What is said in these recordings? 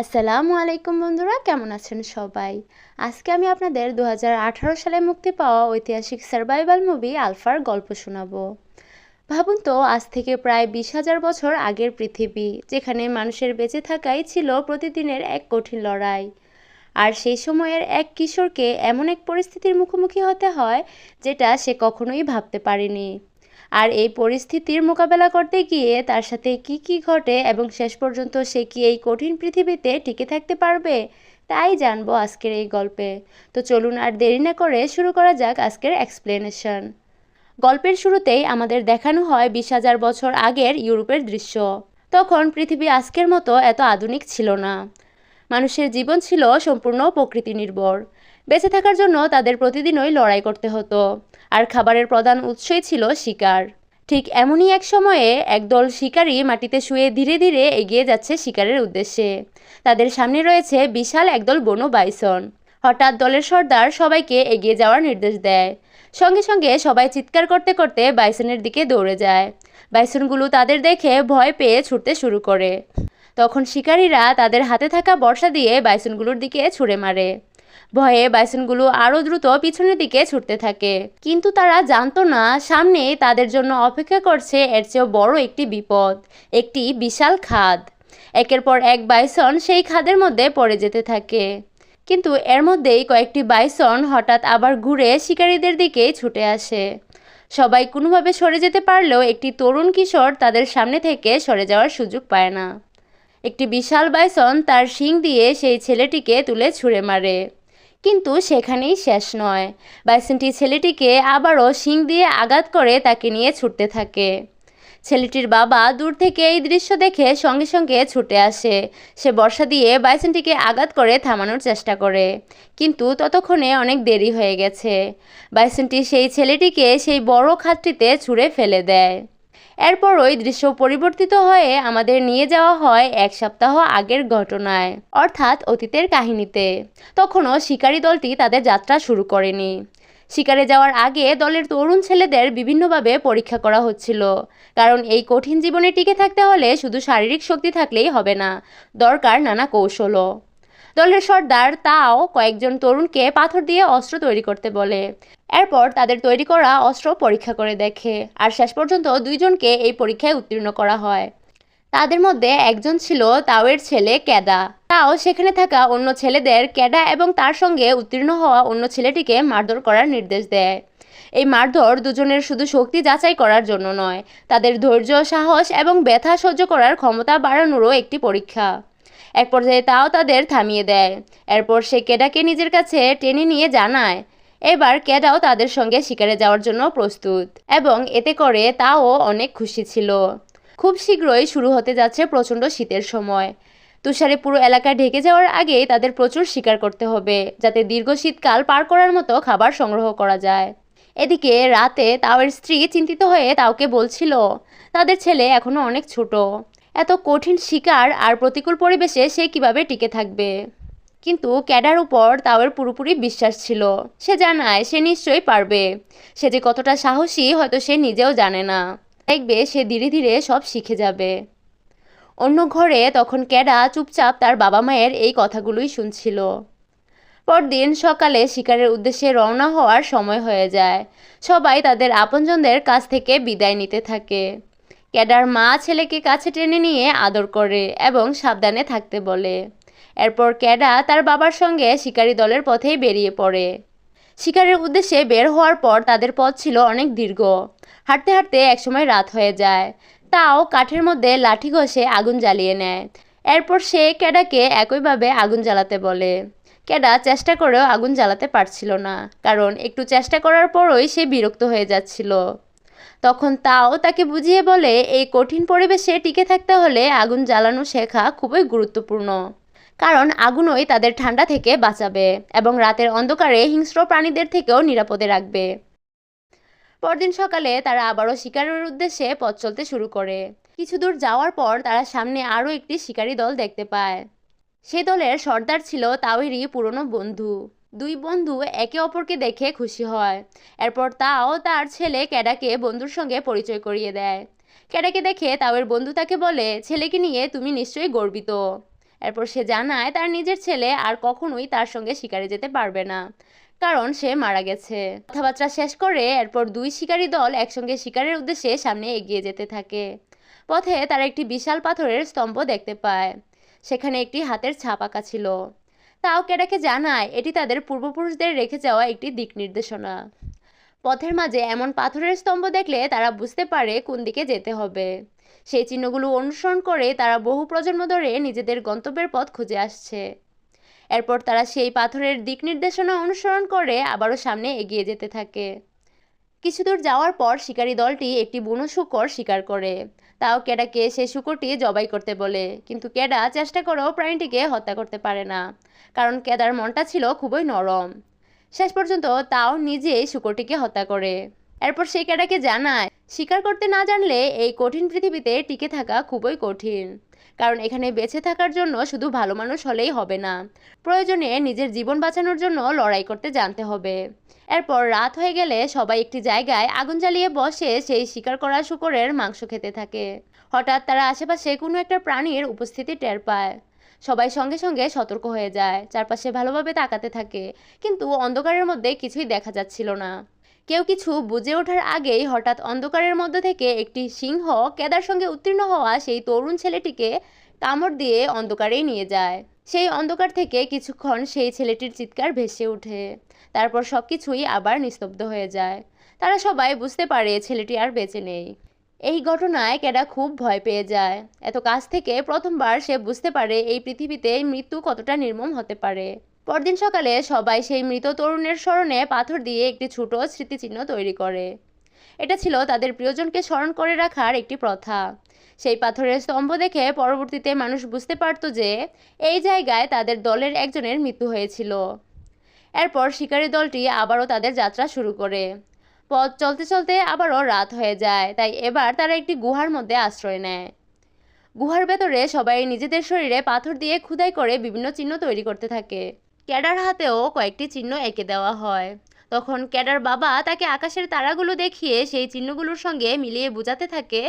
আসসালামু আলাইকুম বন্ধুরা, কেমন আছেন সবাই? আজকে আমি আপনাদের 2018 সালে মুক্তি পাওয়া ঐতিহাসিক সার্ভাইভাল মুভি আলফার গল্প শোনাবো। ভাবুন তো, আজ থেকে প্রায় 20,000 বছর আগের পৃথিবী, যেখানে মানুষের বেঁচে থাকাই ছিল প্রতিদিনের এক কঠিন লড়াই। আর সেই সময়ের এক কিশোরকে এমন এক পরিস্থিতির মুখোমুখি হতে হয় যেটা সে কখনোই ভাবতে পারেনি। আর এই পরিস্থিতির মোকাবেলা করতে গিয়ে তার সাথে কি কি ঘটে এবং শেষ পর্যন্ত সে কি এই কঠিন পৃথিবীতে টিকে থাকতে পারবে, তাই জানবো আজকের এই গল্পে। তো চলুন আর দেরি না করে শুরু করা যাক আজকের এক্সপ্লেনেশন। গল্পের শুরুতেই আমাদের দেখানো হয় 20,000 বছর আগের ইউরোপের দৃশ্য। তখন পৃথিবী আজকের মতো এত আধুনিক ছিল না। মানুষের জীবন ছিল সম্পূর্ণ প্রকৃতি নির্ভর। বেঁচে থাকার জন্য তাদের প্রতিদিনই লড়াই করতে হতো, আর খাবারের প্রধান উৎসই ছিল শিকার। ঠিক এমনই এক সময়ে একদল শিকারী মাটিতে শুয়ে ধীরে ধীরে এগিয়ে যাচ্ছে শিকারের উদ্দেশ্যে। তাদের সামনে রয়েছে বিশাল একদল বন্য বাইসন। হঠাৎ দলের সর্দার সবাইকে এগিয়ে যাওয়ার নির্দেশ দেয়। সঙ্গে সঙ্গে সবাই চিৎকার করতে করতে বাইসনের দিকে দৌড়ে যায়। বাইসনগুলো তাদের দেখে ভয় পেয়ে ছুটতে শুরু করে। তখন শিকারীরা তাদের হাতে থাকা বর্শা দিয়ে বাইসনগুলোর দিকে ছুঁড়ে মারে। ভয়ে বাইসনগুলো আরও দ্রুত পিছনের দিকে ছুটতে থাকে, কিন্তু তারা জানতো না সামনে তাদের জন্য অপেক্ষা করছে এর চেয়েও বড় একটি বিপদ, একটি বিশাল খাদ। একের পর এক বাইসন সেই খাদের মধ্যে পড়ে যেতে থাকে। কিন্তু এর মধ্যেই কয়েকটি বাইসন হঠাৎ আবার ঘুরে শিকারীদের দিকেই ছুটে আসে। সবাই কোনোভাবে সরে যেতে পারলেও একটি তরুণ কিশোর তাদের সামনে থেকে সরে যাওয়ার সুযোগ পায় না। একটি বিশাল বাইসন তার শিং দিয়ে সেই ছেলেটিকে তুলে ছুঁড়ে মারে। কিন্তু সেখানেই শেষ নয়। বাইসনটি ছেলেটিকে আবারও শিং দিয়ে আঘাত করে তাকে নিয়ে ছুটতে থাকে। ছেলেটির বাবা দূর থেকে এই দৃশ্য দেখে সঙ্গে সঙ্গে ছুটে আসে। সে বর্শা দিয়ে বাইসনটিকে আঘাত করে থামানোর চেষ্টা করে, কিন্তু ততক্ষণে অনেক দেরি হয়ে গেছে। বাইসনটি সেই ছেলেটিকে সেই বড় খাদটিতে ছুঁড়ে ফেলে দেয়। এরপর ওই দৃশ্য পরিবর্তিত হয়ে আমাদের নিয়ে যাওয়া হয় 1 সপ্তাহ আগের ঘটনায়, অর্থাৎ অতীতের কাহিনীতে। তখনও শিকারী দলটি তাদের যাত্রা শুরু করেনি। শিকারে যাওয়ার আগে দলের তরুণ ছেলেদের বিভিন্নভাবে পরীক্ষা করা হচ্ছিল, কারণ এই কঠিন জীবনে টিকে থাকতে হলে শুধু শারীরিক শক্তি থাকলেই হবে না, দরকার নানা কৌশলও। দলের সর্দার তাও কয়েকজন তরুণকে পাথর দিয়ে অস্ত্র তৈরি করতে বলে। এরপর তাদের তৈরি করা অস্ত্র পরীক্ষা করে দেখে, আর শেষ পর্যন্ত 2জনকে এই পরীক্ষায় উত্তীর্ণ করা হয়। তাদের মধ্যে একজন ছিল তাওয়ের ছেলে ক্যাডা। তাও সেখানে থাকা অন্য ছেলেদের ক্যাডা এবং তার সঙ্গে উত্তীর্ণ হওয়া অন্য ছেলেটিকে মারধর করার নির্দেশ দেয়। এই মারধর দুজনের শুধু শক্তি যাচাই করার জন্য নয়, তাদের ধৈর্য, সাহস এবং ব্যথা সহ্য করার ক্ষমতা বাড়ানোরও একটি পরীক্ষা। এক পর্যায়ে তাও তাদের থামিয়ে দেয়। এরপর সে ক্যাডাকে নিজের কাছে টেনে নিয়ে জানায় এবার ক্যাডাও তাদের সঙ্গে শিকারে যাওয়ার জন্য প্রস্তুত, এবং এতে করে তাও অনেক খুশি ছিল। খুব শীঘ্রই শুরু হতে যাচ্ছে প্রচণ্ড শীতের সময়। তুষারে পুরো এলাকা ঢেকে যাওয়ার আগেই তাদের প্রচুর শিকার করতে হবে, যাতে দীর্ঘ শীতকাল পার করার মতো খাবার সংগ্রহ করা যায়। এদিকে রাতে তাওয়ের স্ত্রী চিন্তিত হয়ে তাওকে বলছিল তাদের ছেলে এখনো অনেক ছোট, এত কঠিন শিকার আর প্রতিকূল পরিবেশে সে কিভাবে টিকে থাকবে। কিন্তু ক্যাডার উপর তাওয়ের পুরোপুরি বিশ্বাস ছিল। সে জানায় সে নিশ্চয়ই পারবে। সে যে কতটা সাহসী হয়তো সে নিজেও জানে না। দেখবে সে ধীরে ধীরে সব শিখে যাবে। অন্য ঘরে তখন ক্যাডা চুপচাপ তার বাবা মায়ের এই কথাগুলোই শুনছিল। পরদিন সকালে শিকারের উদ্দেশ্যে রওনা হওয়ার সময় হয়ে যায়। সবাই তাদের আপনজনদের কাছ থেকে বিদায় নিতে থাকে। ক্যাডার মা ছেলেকে কাছে টেনে নিয়ে আদর করে এবং সাবধানে থাকতে বলে। এরপর ক্যাডা তার বাবার সঙ্গে শিকারী দলের পথেই বেরিয়ে পড়ে। শিকারের উদ্দেশ্যে বের হওয়ার পর তাদের পথ ছিল অনেক দীর্ঘ। হাঁটতে হাঁটতে একসময় রাত হয়ে যায়। তাও কাঠের মধ্যে লাঠি ঘষে আগুন জ্বালিয়ে নেয়। এরপর সে ক্যাডাকে একইভাবে আগুন জ্বালাতে বলে। ক্যাডা চেষ্টা করেও আগুন জ্বালাতে পারছিল না, কারণ একটু চেষ্টা করার পরই সে বিরক্ত হয়ে যাচ্ছিল। তখন তাও তাকে বুঝিয়ে বলে এই কঠিন পরিবেশে টিকে থাকতে হলে আগুন জ্বালানো শেখা খুবই গুরুত্বপূর্ণ, কারণ আগুনই তাদের ঠান্ডা থেকে বাঁচাবে এবং রাতের অন্ধকারে হিংস্র প্রাণীদের থেকেও নিরাপদে রাখবে। পরদিন সকালে তারা আবারও শিকারের উদ্দেশ্যে পথ চলতে শুরু করে। কিছু দূর যাওয়ার পর তারা সামনে আরও একটি শিকারী দল দেখতে পায়। সে দলের সর্দার ছিল তাওয়েরই পুরনো বন্ধু। দুই বন্ধু একে অপরকে দেখে খুশি হয়। এরপর তাও তার ছেলে ক্যাডাকে বন্ধুর সঙ্গে পরিচয় করিয়ে দেয়। ক্যাডাকে দেখে তাওয়ের বন্ধু তাকে বলে ছেলেকে নিয়ে তুমি নিশ্চয়ই গর্বিত। এরপর সে জানায় তার নিজের ছেলে আর কখনোই তার সঙ্গে শিকারে যেতে পারবে না, কারণ সে মারা গেছে। কথাবার্তা শেষ করে এরপর দুই শিকারী দল একসঙ্গে শিকারের উদ্দেশ্যে সামনে এগিয়ে যেতে থাকে। পথে তারা একটি বিশাল পাথরের স্তম্ভ দেখতে পায়, সেখানে একটি হাতের ছাপ আঁকা ছিল। তাও কেডাকে জানায় এটি তাদের পূর্বপুরুষদের রেখে যাওয়া একটি দিক নির্দেশনা। পথের মাঝে এমন পাথরের স্তম্ভ দেখলে তারা বুঝতে পারে কোন দিকে যেতে হবে। সেই চিহ্নগুলো অনুসরণ করে তারা বহু প্রজন্ম ধরে নিজেদের গন্তব্যের পথ খুঁজে আসছে। এরপর তারা সেই পাথরের দিক নির্দেশনা অনুসরণ করে আবারও সামনে এগিয়ে যেতে থাকে। কিছু দূর যাওয়ার পর শিকারী দলটি একটি বুনো শূকর শিকার করে। তাও কেডাকে সেই শূকরটি জবাই করতে বলে, কিন্তু কেডা চেষ্টা করেও প্রাণীটিকে হত্যা করতে পারে না, কারণ কেদার মনটা ছিল খুবই নরম। শেষ পর্যন্ত তাও নিজেই শূকরটিকে হত্যা করে। এরপর সেই কেডাকে জানায় শিকার করতে না জানলে এই কঠিন পৃথিবীতে টিকে থাকা খুবই কঠিন, কারণ এখানে বেঁচে থাকার জন্য শুধু ভালো মানুষ হলেই হবে না, প্রয়োজনে নিজের জীবন বাঁচানোর জন্য লড়াই করতে জানতে হবে। এরপর রাত হয়ে গেলে সবাই একটি জায়গায় আগুন জ্বালিয়ে বসে সেই শিকার করা শূকরের মাংস খেতে থাকে। হঠাৎ তারা আশেপাশে কোনো একটা প্রাণীর উপস্থিতি টের পায়। সবাই সঙ্গে সঙ্গে সতর্ক হয়ে যায়, চারপাশে ভালোভাবে তাকাতে থাকে, কিন্তু অন্ধকারের মধ্যে কিছুই দেখা যাচ্ছিল না। কেউ কিছু বুঝে ওঠার আগেই হঠাৎ অন্ধকারের মধ্যে থেকে একটি সিংহ কেদার সঙ্গে উত্তীর্ণ হওয়া সেই তরুণ ছেলেটিকে কামড় দিয়ে অন্ধকারেই নিয়ে যায়। সেই অন্ধকার থেকে কিছুক্ষণ সেই ছেলেটির চিৎকার ভেসে ওঠে, তারপর সবকিছুই আবার নিস্তব্ধ হয়ে যায়। তারা সবাই বুঝতে পারে ছেলেটি আর বেঁচে নেই। এই ঘটনায় কেডা খুব ভয় পেয়ে যায়। এত কাছ থেকে প্রথমবার সে বুঝতে পারে এই পৃথিবীতে মৃত্যু কতটা নির্মম হতে পারে। পরদিন সকালে সবাই সেই মৃত তরুণের স্মরণে পাথর দিয়ে একটি ছোট স্মৃতিচিহ্ন তৈরি করে। এটা ছিল তাদের প্রিয়জনকে স্মরণ করে রাখার একটি প্রথা। সেই পাথরের স্তম্ভ দেখে পরবর্তীতে মানুষ বুঝতে পারত যে এই জায়গায় তাদের দলের একজনের মৃত্যু হয়েছিল। এরপর শিকারী দলটি আবারও তাদের যাত্রা শুরু করে। পথ চলতে চলতে আবারও রাত হয়ে যায়, তাই এবার তারা একটি গুহার মধ্যে আশ্রয় নেয়। গুহার ভেতরে সবাই নিজেদের শরীরে পাথর দিয়ে খোদাই করে বিভিন্ন চিহ্ন তৈরি করতে থাকে। ক্যাডার হাতেও কয়েকটি চিহ্ন এঁকে দেওয়া হয়। তখন ক্যাডার বাবা তাকে আকাশের তারাগুলো দেখিয়ে সেই চিহ্নগুলোর সঙ্গে মিলিয়ে বোঝাতে থাকে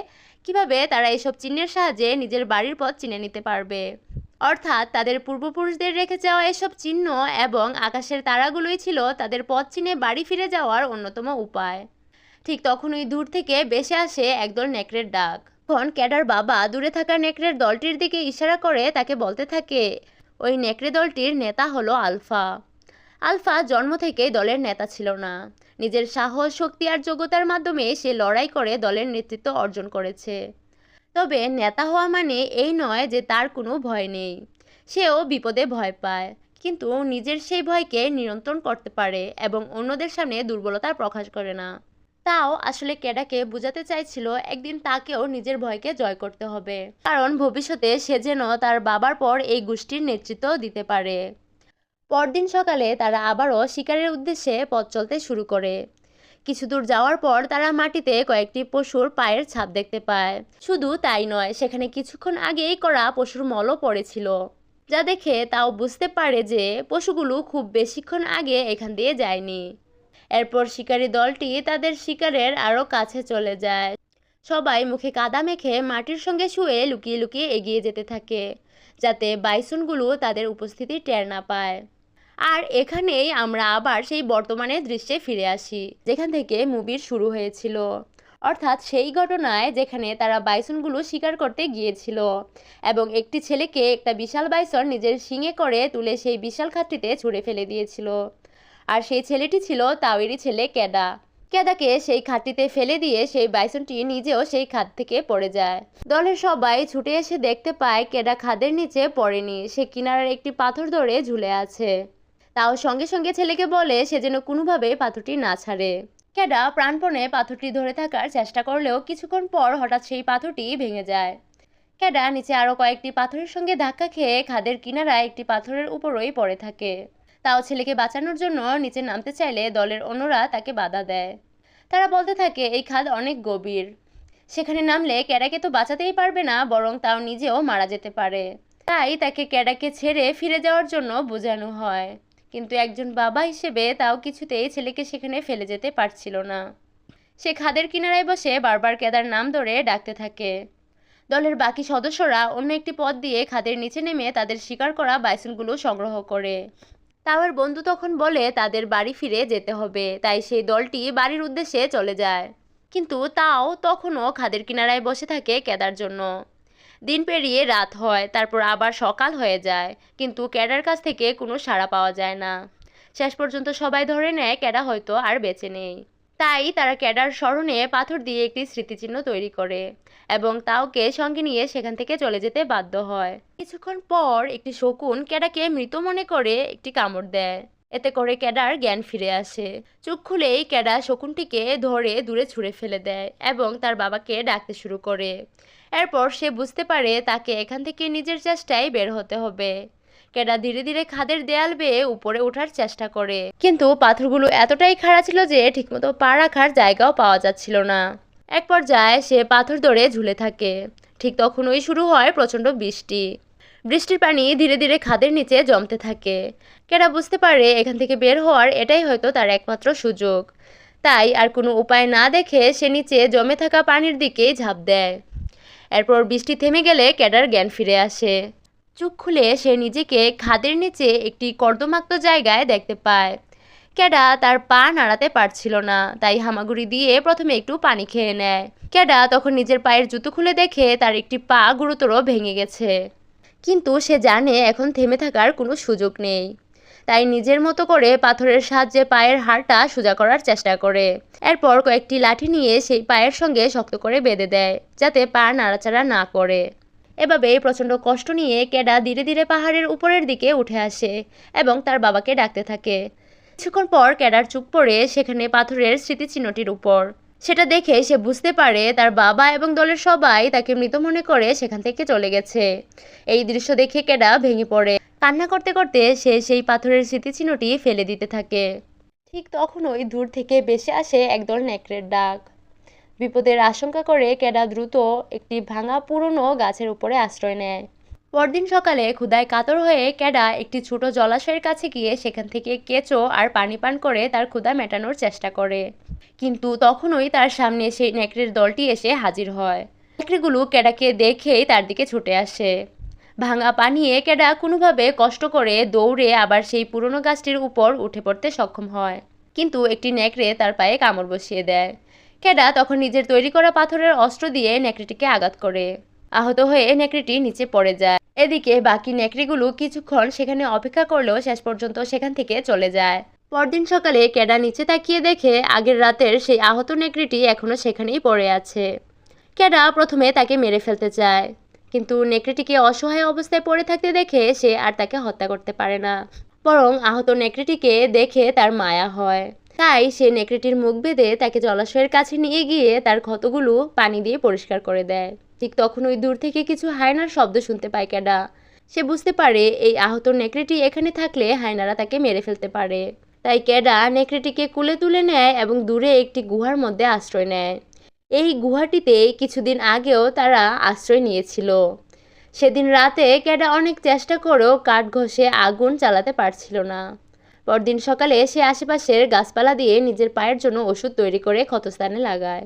কিভাবে তারা এসব চিহ্নের সাহায্যে নিজের বাড়ির পথ চিনে নিতে পারবে। অর্থাৎ তাদের পূর্বপুরুষদের রেখে যাওয়া এসব চিহ্ন এবং আকাশের তারাগুলোই ছিল তাদের পথ চিনে বাড়ি ফিরে যাওয়ার অন্যতম উপায়। ঠিক তখনই দূর থেকে ভেসে আসে একদল নেকড়ের ডাক। তখন ক্যাডার বাবা দূরে থাকা নেকড়ের দলটির দিকে ইশারা করে তাকে বলতে থাকে ওই নেকড়ে দলটির নেতা হলো আলফা। আলফা জন্ম থেকেই দলের নেতা ছিল না, নিজের সাহস, শক্তি আর যোগ্যতার মাধ্যমে সে লড়াই করে দলের নেতৃত্ব অর্জন করেছে। তবে নেতা হওয়া মানে এই নয় যে তার কোনো ভয় নেই। সেও বিপদে ভয় পায়, কিন্তু নিজের সেই ভয়কে নিয়ন্ত্রণ করতে পারে এবং অন্যদের সামনে দুর্বলতার প্রকাশ করে না। তাও আসলে ক্যাডাকে বোঝাতে চাইছিল একদিন তাকেও নিজের ভয়কে জয় করতে হবে, কারণ ভবিষ্যতে সে যেন তার বাবার পর এই গোষ্ঠীর নেতৃত্ব দিতে পারে। পরদিন সকালে তারা আবারও শিকারের উদ্দেশ্যে পথ চলতে শুরু করে। কিছু দূর যাওয়ার পর তারা মাটিতে কয়েকটি পশুর পায়ের ছাপ দেখতে পায়। শুধু তাই নয়, সেখানে কিছুক্ষণ আগেই করা পশুর মলও পড়েছিল, যা দেখে তাও বুঝতে পারে যে পশুগুলো খুব বেশিক্ষণ আগে এখান দিয়ে যায়নি। এরপর শিকারী দলটি তাদের শিকারের আরও কাছে চলে যায়। সবাই মুখে কাদা মেখে মাটির সঙ্গে শুয়ে লুকিয়ে লুকিয়ে এগিয়ে যেতে থাকে, যাতে বাইসনগুলো তাদের উপস্থিতি টের না পায়। আর এখানেই আমরা আবার সেই বর্তমানের দৃশ্যে ফিরে আসি, যেখান থেকে মুভির শুরু হয়েছিল। অর্থাৎ সেই ঘটনায় যেখানে তারা বাইসনগুলো শিকার করতে গিয়েছিল এবং একটি ছেলেকে একটা বিশাল বাইসন নিজের শিঙে করে তুলে সেই বিশাল খাতটিতে ছুঁড়ে ফেলে দিয়েছিল। আর সেই ছেলেটি ছিল তাওয়েরই ছেলে ক্যাডা। ক্যাডাকে সেই খাতটিতে ফেলে দিয়ে সেই বাইসনটি নিজেও সেই খাত থেকে পড়ে যায়। দলের সবাই ছুটে এসে দেখতে পায় ক্যাডা খাদের নিচে পড়েনি, সে কিনারার একটি পাথর ধরে ঝুলে আছে। তাও সঙ্গে সঙ্গে ছেলেকে বলে সে যেন কোনোভাবে পাথরটি না ছাড়ে। ক্যাডা প্রাণপণে পাথরটি ধরে থাকার চেষ্টা করলেও কিছুক্ষণ পর হঠাৎ সেই পাথরটি ভেঙে যায়। ক্যাডা নিচে আরও কয়েকটি পাথরের সঙ্গে ধাক্কা খেয়ে খাদের কিনারায় একটি পাথরের উপরই পড়ে থাকে। তাও ছেলেকে বাঁচানোর জন্য নিচে নামতে চাইলে দলের অন্যরা তাকে বাধা দেয়। তারা বলতে থাকে এই খাদ অনেক গভীর, সেখানে নামলে ক্যাডাকে তো বাঁচাতেই পারবে না, বরং তাও নিজেও মারা যেতে পারে। তাই তাকে ক্যাডাকে ছেড়ে ফিরে যাওয়ার জন্য বোঝানো হয়, কিন্তু একজন বাবা হিসেবে তাও কিছুতেই ছেলেকে সেখানে ফেলে যেতে পারছিল না। সে খাদের কিনারায় বসে বারবার ক্যাডার নাম ধরে ডাকতে থাকে। দলের বাকি সদস্যরা অন্য একটি পথ দিয়ে খাদের নিচে নেমে তাদের শিকার করা বাইসনগুলো সংগ্রহ করে। তাওয়ার বন্ধু তখন বলে তাদের বাড়ি ফিরে যেতে হবে, তাই সেই দলটি বাড়ির উদ্দেশ্যে চলে যায়। কিন্তু তাও তখনও খাদের কিনারায় বসে থাকে ক্যাডার জন্য। দিন পেরিয়ে রাত হয়, তারপর আবার সকাল হয়ে যায়, কিন্তু ক্যাডার কাছ থেকে কোনো সাড়া পাওয়া যায় না। শেষ পর্যন্ত সবাই ধরে নেয় ক্যাডা হয়তো আর বেঁচে নেই। তাই তারা ক্যাডার স্মরণে পাথর দিয়ে একটি স্মৃতিচিহ্ন তৈরি করে এবং তাওকে সঙ্গে নিয়ে সেখান থেকে চলে যেতে বাধ্য হয়। কিছুক্ষণ পর একটি শকুন ক্যাডাকে মৃত মনে করে একটি কামড় দেয়। এতে করে ক্যাডার জ্ঞান ফিরে আসে। চোখ খুলেই ক্যাডা শকুনটিকে ধরে দূরে ছুঁড়ে ফেলে দেয় এবং তার বাবাকে ডাকতে শুরু করে। এরপর সে বুঝতে পারে তাকে এখান থেকে নিজের চেষ্টায় বের হতে হবে। ক্যাডা ধীরে ধীরে খাদের দেয়াল বেয়ে উপরে ওঠার চেষ্টা করে, কিন্তু পাথরগুলো এতটাই খাড়া ছিল যে ঠিকমতো পা রাখার জায়গাও পাওয়া যাচ্ছিল না। এক পর্যায়ে সে পাথর ধরে ঝুলে থাকে। ঠিক তখনই শুরু হয় প্রচণ্ড বৃষ্টি। বৃষ্টির পানি ধীরে ধীরে খাদের নিচে জমতে থাকে। ক্যাডা বুঝতে পারে এখান থেকে বের হওয়ার এটাই হয়তো তার একমাত্র সুযোগ। তাই আর কোনো উপায় না দেখে সে নিচে জমে থাকা পানির দিকেই ঝাঁপ দেয়। এরপর বৃষ্টি থেমে গেলে ক্যাডার জ্ঞান ফিরে আসে। চোখ খুলে সে নিজেকে খাদের নিচে একটি কর্দমাক্ত জায়গায় দেখতে পায়। ক্যাডা তার পা নাড়াতে পারছিল না, তাই হামাগুড়ি দিয়ে প্রথমে একটু পানি খেয়ে নেয়। ক্যাডা তখন নিজের পায়ের জুতো খুলে দেখে তার একটি পা গুরুতর ভেঙে গেছে, কিন্তু সে জানে এখন থেমে থাকার কোনো সুযোগ নেই। তাই নিজের মতো করে পাথরের সাহায্যে পায়ের হাড়টা সোজা করার চেষ্টা করে। এরপর কয়েকটি লাঠি নিয়ে সেই পায়ের সঙ্গে শক্ত করে বেঁধে দেয়, যাতে পা নাড়াচাড়া না করে। এভাবে প্রচণ্ড কষ্ট নিয়ে ক্যাডা ধীরে ধীরে পাহাড়ের উপরের দিকে উঠে আসে এবং তার বাবাকে ডাকতে থাকে। কিছুক্ষণ পর ক্যাডার চোখ পড়ে সেখানে পাথরের স্মৃতিচিহ্নটির উপর। সেটা দেখে সে বুঝতে পারে তার বাবা এবং দলের সবাই তাকে মৃত মনে করে সেখান থেকে চলে গেছে। এই দৃশ্য দেখে ক্যাডা ভেঙে পড়ে। কান্না করতে করতে সে সেই পাথরের স্মৃতিচিহ্নটি ফেলে দিতে থাকে। ঠিক তখনই দূর থেকে ভেসে আসে একদল নেকড়ের ডাক। বিপদের আশঙ্কা করে ক্যাডা দ্রুত একটি ভাঙা পুরনো গাছের উপরে আশ্রয় নেয়। পরদিন সকালে ক্ষুধায় কাতর হয়ে ক্যাডা একটি ছোট জলাশয়ের কাছে গিয়ে সেখান থেকে কেঁচো আর পানি পান করে তার ক্ষুধা মেটানোর চেষ্টা করে। কিন্তু তখনই তার সামনে সেই নেকড়ের দলটি এসে হাজির হয়। নেকড়েগুলো ক্যাডাকে দেখেই তার দিকে ছুটে আসে। ভাঙা পানিয়ে ক্যাডা কোনোভাবে কষ্ট করে দৌড়ে আবার সেই পুরনো গাছটির উপর উঠে পড়তে সক্ষম হয়, কিন্তু একটি নেকড়ে তার পায়ে কামড় বসিয়ে দেয়। ক্যাডা তখন নিজের তৈরি করা পাথরের অস্ত্র দিয়ে নেকড়েটিকে আঘাত করে। আহত হয়ে নেকড়েটি নিচে পড়ে যায়। এদিকে বাকি নেকড়েগুলো কিছুক্ষণ সেখানে অপেক্ষা করলেও শেষ পর্যন্ত সেখান থেকে চলে যায়। পরদিন সকালে ক্যাডা নিচে তাকিয়ে দেখে আগের রাতের সেই আহত নেকড়েটি এখনো সেখানেই পড়ে আছে। ক্যাডা প্রথমে তাকে মেরে ফেলতে চায়, কিন্তু নেকড়েটিকে অসহায় অবস্থায় পড়ে থাকতে দেখে সে আর তাকে হত্যা করতে পারে না, বরং আহত নেকড়েটিকে দেখে তার মায়া হয়। তাই সে নেকড়েটির মুখ বেঁধে তাকে জলাশয়ের কাছে নিয়ে গিয়ে তার ক্ষতগুলো পানি দিয়ে পরিষ্কার করে দেয়। ঠিক তখন ওই দূর থেকে কিছু হায়নার শব্দ শুনতে পায় ক্যাডা। সে বুঝতে পারে এই আহত নেকড়েটি এখানে থাকলে হায়নারা তাকে মেরে ফেলতে পারে। তাই ক্যাডা নেকড়েটিকে কুলে তুলে নেয় এবং দূরে একটি গুহার মধ্যে আশ্রয় নেয়। এই গুহাটিতে কিছুদিন আগেও তারা আশ্রয় নিয়েছিল। সেদিন রাতে ক্যাডা অনেক চেষ্টা করেও কাঠ ঘষে আগুন চালাতে পারছিল না। পরদিন সকালে সে আশেপাশের গাছপালা দিয়ে নিজের পায়ের জন্য ওষুধ তৈরি করে ক্ষতস্থানে লাগায়।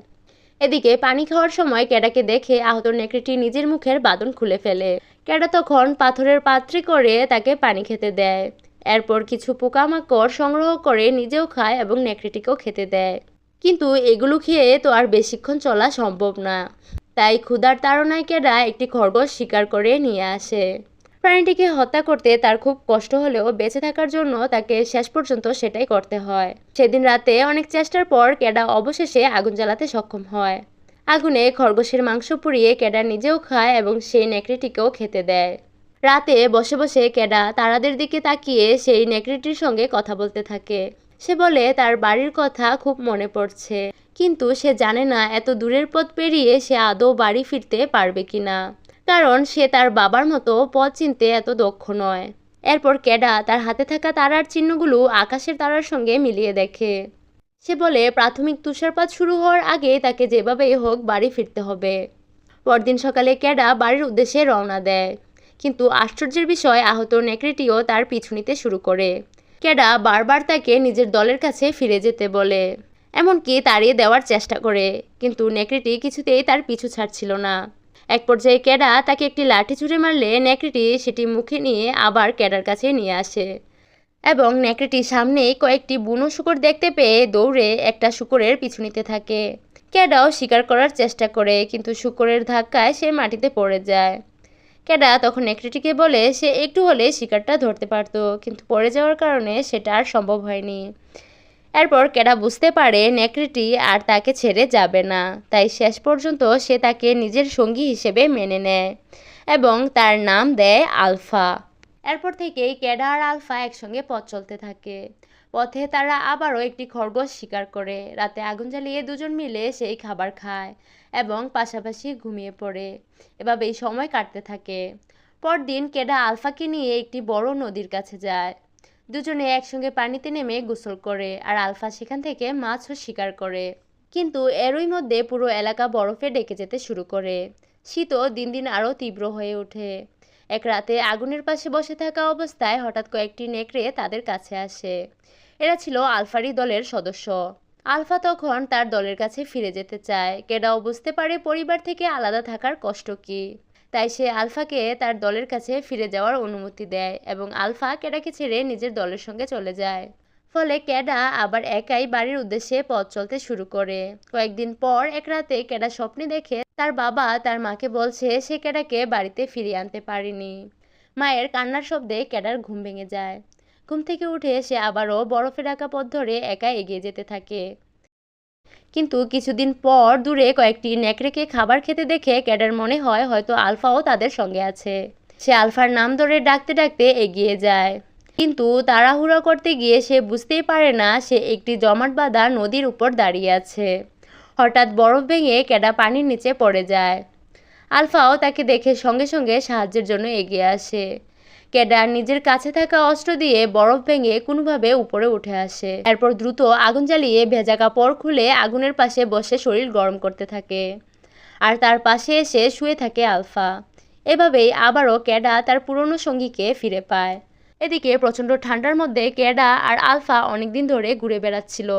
এদিকে পানি খাওয়ার সময় ক্যাডাকে দেখে আহত নেকড়েটি নিজের মুখের বাঁধন খুলে ফেলে। ক্যাডা তখন পাথরের পাত্রে করে তাকে পানি খেতে দেয়। এরপর কিছু পোকামাকড় সংগ্রহ করে নিজেও খায় এবং নেকড়েটিকেও খেতে দেয়। কিন্তু এগুলো খেয়ে তো আর বেশিক্ষণ চলা সম্ভব না। তাই ক্ষুধার তাড়নায় ক্যাডা একটি খরগোশ শিকার করে নিয়ে আসে। প্রাণীটিকে হত্যা করতে তার খুব কষ্ট হলেও বেঁচে থাকার জন্য তাকে শেষ পর্যন্ত সেটাই করতে হয়। সেদিন রাতে অনেক চেষ্টার পর ক্যাডা অবশেষে আগুন জ্বালাতে সক্ষম হয়। আগুনে খরগোশের মাংস পুড়িয়ে ক্যাডা নিজেও খায় এবং সেই নেকড়েটিকেও খেতে দেয়। রাতে বসে বসে ক্যাডা তারাদের দিকে তাকিয়ে সেই নেকড়েটির সঙ্গে কথা বলতে থাকে। সে বলে তার বাড়ির কথা খুব মনে পড়ছে, কিন্তু সে জানে না এত দূরের পথ পেরিয়ে সে আদৌ বাড়ি ফিরতে পারবে কিনা, কারণ সে তার বাবার মতো পথ চিনতে এত দক্ষ নয়। এরপর ক্যাডা তার হাতে থাকা তারার চিহ্নগুলো আকাশের তারার সঙ্গে মিলিয়ে দেখে। সে বলে প্রাথমিক তুষারপাত শুরু হওয়ার আগে তাকে যেভাবেই হোক বাড়ি ফিরতে হবে। পরদিন সকালে ক্যাডা বাড়ির উদ্দেশ্যে রওনা দেয়, কিন্তু আশ্চর্যের বিষয় আহত নেকড়েটিও তার পিছু নিতে শুরু করে। ক্যাডা বারবার তাকে নিজের দলের কাছে ফিরে যেতে বলে, এমনকি তাড়িয়ে দেওয়ার চেষ্টা করে, কিন্তু নেকড়েটি কিছুতেই তার পিছু ছাড়ছিল না। এক পর্যায়ে ক্যাডা তাকে একটি লাঠি ছুঁড়ে মারলে নেকড়েটি সেটি মুখে নিয়ে আবার ক্যাডার কাছে নিয়ে আসে এবং নেকড়েটির সামনেই কয়েকটি বুনো শূকর দেখতে পেয়ে দৌড়ে একটা শূকরের পিছু নিতে থাকে। ক্যাডাও শিকার করার চেষ্টা করে, কিন্তু শূকরের ধাক্কায় সে মাটিতে পড়ে যায়। ক্যাডা তখন নেকড়েটিকে বলে সে একটু হলে শিকারটা ধরতে পারত, কিন্তু পড়ে যাওয়ার কারণে সেটা আর সম্ভব হয়নি। এরপর ক্যাডা বুঝতে পারে নেকড়েটি আর তাকে ছেড়ে যাবে না, তাই শেষ পর্যন্ত সে তাকে নিজের সঙ্গী হিসেবে মেনে নেয় এবং তার নাম দেয় আলফা। এরপর থেকেই ক্যাডা আর আলফা একসঙ্গে পথ চলতে থাকে। পথে তারা আবারও একটি খরগোশ শিকার করে। রাতে আগুন জ্বালিয়ে দুজন মিলে সেই খাবার খায় এবং পাশাপাশি ঘুমিয়ে পড়ে। এভাবেই সময় কাটতে থাকে। পরদিন ক্যাডা আলফাকে নিয়ে একটি বড় নদীর কাছে যায়। দুজনে একসঙ্গে পানিতে নেমে গোসল করে আর আলফা সেখান থেকে মাছও শিকার করে। কিন্তু এরই মধ্যে পুরো এলাকা বরফে ঢেকে যেতে শুরু করে। শীতও দিন দিন আরও তীব্র হয়ে ওঠে। এক রাতে আগুনের পাশে বসে থাকা অবস্থায় হঠাৎ কয়েকটি নেকড়ে তাদের কাছে আসে। এরা ছিল আলফারি দলের সদস্য। আলফা তখন তার দলের কাছে ফিরে যেতে চায়। ক্যাডাও বুঝতে পারে পরিবার থেকে আলাদা থাকার কষ্ট কী, তাই সে আলফাকে তার দলের কাছে ফিরে যাওয়ার অনুমতি দেয় এবং আলফা ক্যাডাকে ছেড়ে নিজের দলের সঙ্গে চলে যায়। ফলে ক্যাডা আবার একাই বাড়ির উদ্দেশ্যে পথ চলতে শুরু করে। কয়েকদিন পর এক রাতে ক্যাডা স্বপ্নে দেখে তার বাবা তার মাকে বলছে সে ক্যাডাকে বাড়িতে ফিরিয়ে আনতে পারেনি। মায়ের কান্নার শব্দে ক্যাডার ঘুম ভেঙে যায়। ঘুম থেকে উঠে সে আবারও বরফে ঢাকা পথ ধরে একা এগিয়ে যেতে থাকে। কিন্তু কিছুদিন পর দূরে কয়েকটি নেকড়েকে খাবার খেতে দেখে ক্যাডার মনে হয় হয়তো আলফাও তাদের সঙ্গে আছে। সে আলফার নাম ধরে ডাকতে ডাকতে এগিয়ে যায়, কিন্তু তাড়াহুড়ো করতে গিয়ে সে বুঝতেই পারে না সে একটি জমাট বাঁধা নদীর উপর দাঁড়িয়ে আছে। হঠাৎ বরফ ভেঙে ক্যাডা পানির নিচে পড়ে যায়। আলফাও তাকে দেখে সঙ্গে সঙ্গে সাহায্যের জন্য এগিয়ে আসে। ক্যাডা নিজের কাছে থাকা অস্ত্র দিয়ে বরফ ভেঙে কোনোভাবে উপরে উঠে আসে। এরপর দ্রুত আগুন জ্বালিয়ে ভেজা কাপড় খুলে আগুনের পাশে বসে শরীর গরম করতে থাকে আর তার পাশে এসে শুয়ে থাকে আলফা। এভাবেই আবারও ক্যাডা তার পুরনো সঙ্গীকে ফিরে পায়। এদিকে প্রচণ্ড ঠান্ডার মধ্যে ক্যাডা আর আলফা অনেকদিন ধরে ঘুরে বেড়াচ্ছিল,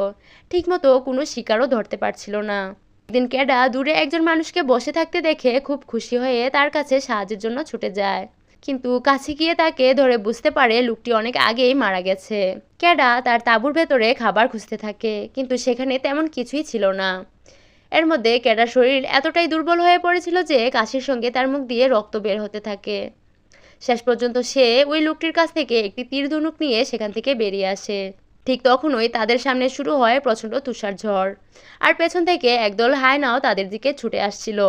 ঠিকমতো কোনো শিকারও ধরতে পারছিল না। একদিন ক্যাডা দূরে একজন মানুষকে বসে থাকতে দেখে খুব খুশি হয়ে তার কাছে সাহায্যের জন্য ছুটে যায়, কিন্তু কাছে গিয়ে তাকে ধরে বুঝতে পারে লোকটি অনেক আগেই মারা গেছে। ক্যাডা তার তাঁবুর ভেতরে খাবার খুঁজতে থাকে, কিন্তু সেখানে তেমন কিছুই ছিল না। এর মধ্যে ক্যাডার শরীর এতটাই দুর্বল হয়ে পড়েছিল যে কাশির সঙ্গে তার মুখ দিয়ে রক্ত বের হতে থাকে। শেষ পর্যন্ত সে ওই লোকটির কাছ থেকে একটি তীর ধনুক নিয়ে সেখান থেকে বেরিয়ে আসে। ঠিক তখনই তাদের সামনে শুরু হয় প্রচণ্ড তুষার ঝড়, আর পেছন থেকে একদল হায়নাও তাদের দিকে ছুটে আসছিল।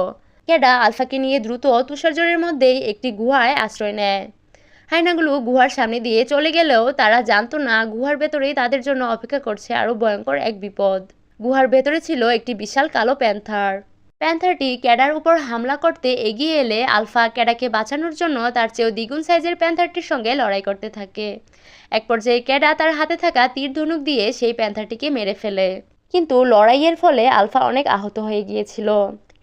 ক্যাডা আলফাকে নিয়ে দ্রুত তুষারঝড়ের মধ্যেই একটি গুহায় আশ্রয় নেয়। হায়নাগুলো গুহার সামনে দিয়ে চলে গেলেও তারা জানতো না গুহার ভেতরেই তাদের জন্য অপেক্ষা করছে আরও ভয়ঙ্কর এক বিপদ। গুহার ভেতরে ছিল একটি বিশাল কালো প্যান্থার। প্যান্থারটি ক্যাডার উপর হামলা করতে এগিয়ে এলে আলফা ক্যাডাকে বাঁচানোর জন্য তার চেয়েও দ্বিগুণ সাইজের প্যান্থারটির সঙ্গে লড়াই করতে থাকে। এক পর্যায়ে ক্যাডা তার হাতে থাকা তীর ধনুক দিয়ে সেই প্যান্থারটিকে মেরে ফেলে, কিন্তু লড়াইয়ের ফলে আলফা অনেক আহত হয়ে গিয়েছিল।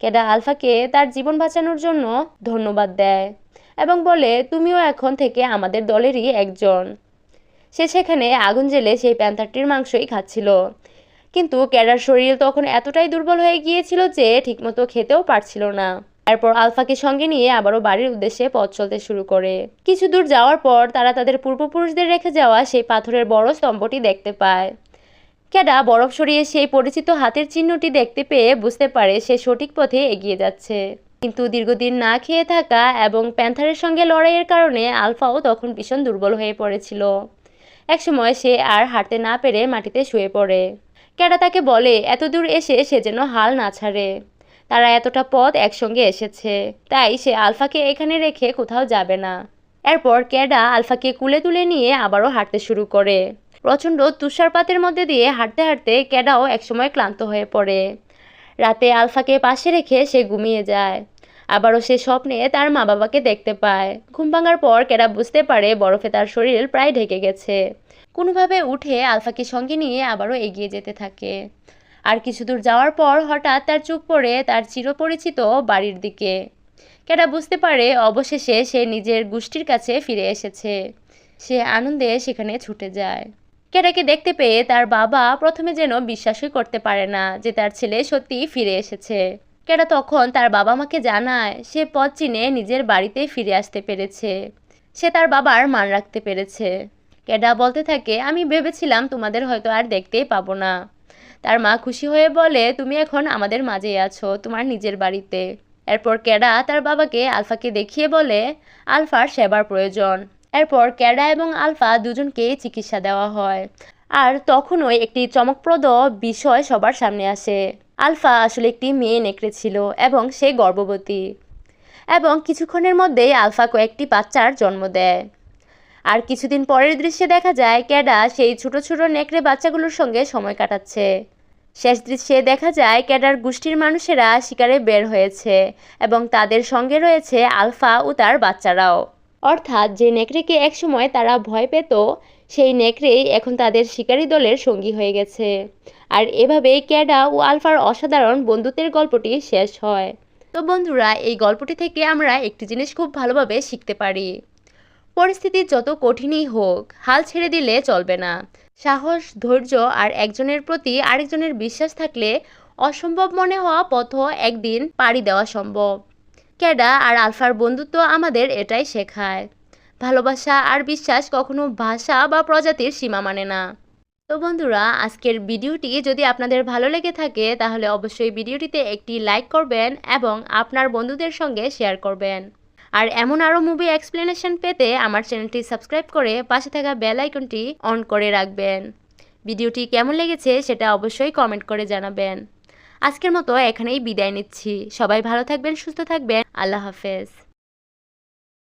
ক্যাডা আলফাকে তার জীবন বাঁচানোর জন্য ধন্যবাদ দেয় এবং বলে তুমিও এখন থেকে আমাদের দলেরই একজন। সে সেখানে আগুন জ্বেলে সেই প্যান্থারটির মাংসই খাচ্ছিল, কিন্তু ক্যাডার শরীর তখন এতটাই দুর্বল হয়ে গিয়েছিল যে ঠিকমতো খেতেও পারছিল না। এরপর আলফাকে সঙ্গে নিয়ে আবারও বাড়ির উদ্দেশ্যে পথ চলতে শুরু করে। কিছু দূর যাওয়ার পর তারা তাদের পূর্বপুরুষদের রেখে যাওয়া সেই পাথরের বড় স্তম্ভটি দেখতে পায়। ক্যাডা বরফ সরিয়ে সেই পরিচিত হাতের চিহ্নটি দেখতে পেয়ে বুঝতে পারে সে সঠিক পথে এগিয়ে যাচ্ছে। কিন্তু দীর্ঘদিন না খেয়ে থাকা এবং প্যান্থারের সঙ্গে লড়াইয়ের কারণে আলফাও তখন ভীষণ দুর্বল হয়ে পড়েছিল। একসময় সে আর হাঁটতে না পেরে মাটিতে শুয়ে পড়ে। ক্যাডা তাকে বলে এত দূর এসে সে যেন হাল না ছাড়ে। তারা এতটা পথ একসঙ্গে এসেছে, তাই সে আলফাকে এখানে রেখে কোথাও যাবে না। এরপর ক্যাডা আলফাকে কুলে তুলে নিয়ে আবারও হাঁটতে শুরু করে। প্রচণ্ড তুষারপাতের মধ্যে দিয়ে হাঁটতে হাঁটতে ক্যাডাও একসময় ক্লান্ত হয়ে পড়ে। রাতে আলফাকে পাশে রেখে সে ঘুমিয়ে যায়। আবারও সে স্বপ্নে তার মা বাবাকে দেখতে পায়। ঘুম ভাঙার পর ক্যাডা বুঝতে পারে বরফে তার শরীর প্রায় ঢেকে গেছে। কোনোভাবে উঠে আলফাকে সঙ্গে নিয়ে আবারও এগিয়ে যেতে থাকে। আর কিছু দূর যাওয়ার পর হঠাৎ তার চোখ পড়ে তার চিরপরিচিত বাড়ির দিকে। ক্যাডা বুঝতে পারে অবশেষে সে নিজের গোষ্ঠীর কাছে ফিরে এসেছে। সে আনন্দে সেখানে ছুটে যায়। ক্যাডাকে দেখতে পেয়ে তার বাবা প্রথমে যেন বিশ্বাসই করতে পারে না যে তার ছেলে সত্যিই ফিরে এসেছে। ক্যাডা তখন তার বাবা মাকে জানায় সে পথ চিনে নিজের বাড়িতে ফিরে আসতে পেরেছে, সে তার বাবার মান রাখতে পেরেছে। ক্যাডা বলতে থাকে, আমি ভেবেছিলাম তোমাদের হয়তো আর দেখতেই পাবো না। তার মা খুশি হয়ে বলে, তুমি এখন আমাদের মাঝেই আছো, তোমার নিজের বাড়িতে। এরপর ক্যাডা তার বাবাকে আলফাকে দেখিয়ে বলে আলফার সেবার প্রয়োজন। এরপর ক্যাডা এবং আলফা দুজনকেই চিকিৎসা দেওয়া হয়। আর তখনই একটি চমকপ্রদ বিষয় সবার সামনে আসে। আলফা আসলে একটি মেয়ে নেকড়ে ছিল এবং সে গর্ভবতী, এবং কিছুক্ষণের মধ্যেই আলফা কয়েকটি বাচ্চার জন্ম দেয়। আর কিছুদিন পরের দৃশ্যে দেখা যায় ক্যাডা সেই ছোট ছোট নেকড়ে বাচ্চাগুলোর সঙ্গে সময় কাটাচ্ছে। শেষ দৃশ্যে দেখা যায় ক্যাডার গোষ্ঠীর মানুষেরা শিকারে বের হয়েছে এবং তাদের সঙ্গে রয়েছে আলফা ও তার বাচ্চারাও। অর্থাৎ যে নেকড়েকে একসময় তারা ভয় পেত, সেই নেকড়েই এখন তাদের শিকারী দলের সঙ্গী হয়ে গেছে। আর এভাবেই ক্যাডা ও আলফার অসাধারণ বন্ধুত্বের গল্পটি শেষ হয়। তো বন্ধুরা, এই গল্পটি থেকে আমরা একটি জিনিস খুব ভালোভাবে শিখতে পারি। পরিস্থিতি যত কঠিনই হোক, হাল ছেড়ে দিলে চলবে না। সাহস, ধৈর্য আর একজনের প্রতি আরেকজনের বিশ্বাস থাকলে অসম্ভব মনে হওয়া পথও একদিন পাড়ি দেওয়া সম্ভব। ক্যাডা আর আলফার বন্ধুত্ব আমাদের এটাই শেখায়। ভালোবাসা আর বিশ্বাস কখনো ভাষা বা প্রজাতির সীমা মানে না। তো বন্ধুরা, আজকের ভিডিওটি যদি আপনাদের ভালো লেগে থাকে তাহলে অবশ্যই ভিডিওটিতে একটি লাইক করবেন এবং আপনার বন্ধুদের সঙ্গে শেয়ার করবেন। আর এমন আরও মুভি এক্সপ্লেনেশন পেতে আমার চ্যানেলটি সাবস্ক্রাইব করে পাশে থাকা বেল আইকনটি অন করে রাখবেন। ভিডিওটি কেমন লেগেছে সেটা অবশ্যই কমেন্ট করে জানাবেন। আজকের মতো এখানেই বিদায় নিচ্ছি। সবাই ভালো থাকবেন, সুস্থ থাকবেন। আল্লাহ হাফেজ।